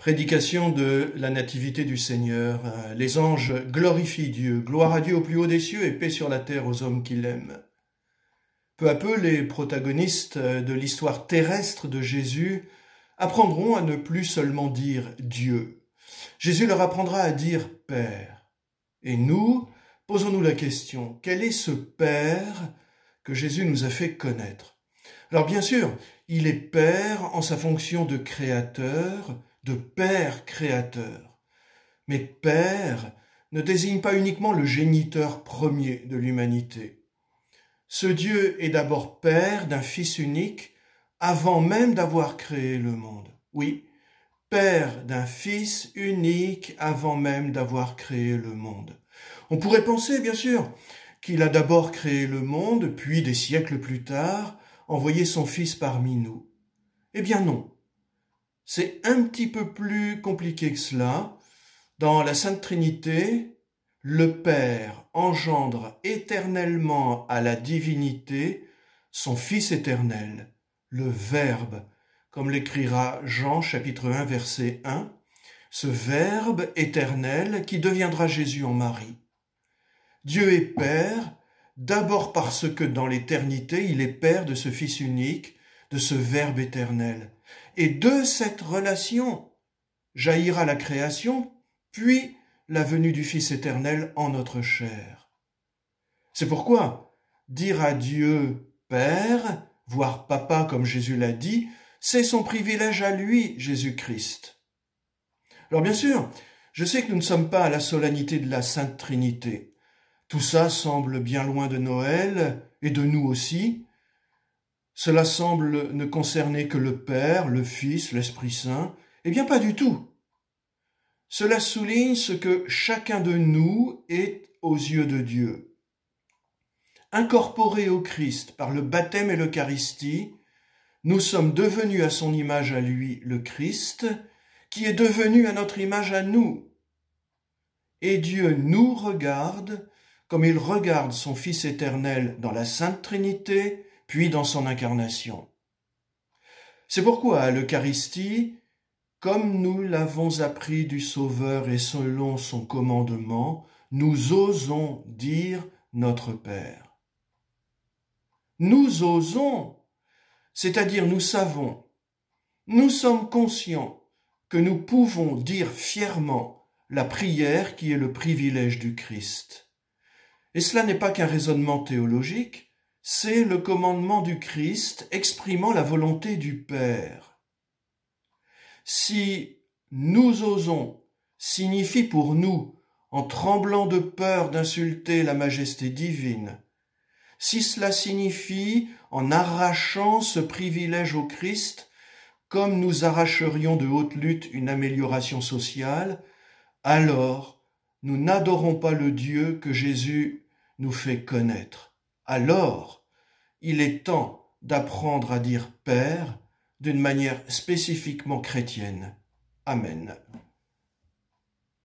Prédication de la nativité du Seigneur. Les anges glorifient Dieu. Gloire à Dieu au plus haut des cieux et paix sur la terre aux hommes qui l'aiment. Peu à peu, les protagonistes de l'histoire terrestre de Jésus apprendront à ne plus seulement dire Dieu. Jésus leur apprendra à dire Père. Et nous, posons-nous la question, quel est ce Père que Jésus nous a fait connaître? Alors bien sûr, il est Père en sa fonction de créateur, de Père créateur. Mais Père ne désigne pas uniquement le géniteur premier de l'humanité. Ce Dieu est d'abord Père d'un Fils unique avant même d'avoir créé le monde. Oui, Père d'un Fils unique avant même d'avoir créé le monde. On pourrait penser, bien sûr, qu'il a d'abord créé le monde, puis des siècles plus tard, envoyé son Fils parmi nous. Eh bien non. C'est un petit peu plus compliqué que cela. Dans la Sainte Trinité, le Père engendre éternellement à la divinité son Fils éternel, le Verbe, comme l'écrira Jean chapitre 1 verset 1, ce Verbe éternel qui deviendra Jésus en Marie. Dieu est Père, d'abord parce que dans l'éternité, il est Père de ce Fils unique, de ce Verbe éternel. Et de cette relation jaillira la création, puis la venue du Fils éternel en notre chair. C'est pourquoi dire à Dieu Père, voire Papa comme Jésus l'a dit, c'est son privilège à lui, Jésus-Christ. Alors bien sûr, je sais que nous ne sommes pas à la solennité de la Sainte Trinité. Tout ça semble bien loin de Noël et de nous aussi. Cela semble ne concerner que le Père, le Fils, l'Esprit Saint. Eh bien, pas du tout. Cela souligne ce que chacun de nous est aux yeux de Dieu. Incorporés au Christ par le baptême et l'Eucharistie, nous sommes devenus à son image à lui, le Christ, qui est devenu à notre image à nous. Et Dieu nous regarde comme il regarde son Fils éternel dans la Sainte Trinité, puis dans son incarnation. C'est pourquoi à l'Eucharistie, comme nous l'avons appris du Sauveur et selon son commandement, nous osons dire notre Père. Nous osons, c'est-à-dire nous savons, nous sommes conscients que nous pouvons dire fièrement la prière qui est le privilège du Christ. Et cela n'est pas qu'un raisonnement théologique, c'est le commandement du Christ exprimant la volonté du Père. Si nous osons signifie pour nous, en tremblant de peur d'insulter la majesté divine, si cela signifie en arrachant ce privilège au Christ, comme nous arracherions de haute lutte une amélioration sociale, alors nous n'adorons pas le Dieu que Jésus nous fait connaître. Alors, il est temps d'apprendre à dire Père d'une manière spécifiquement chrétienne. Amen.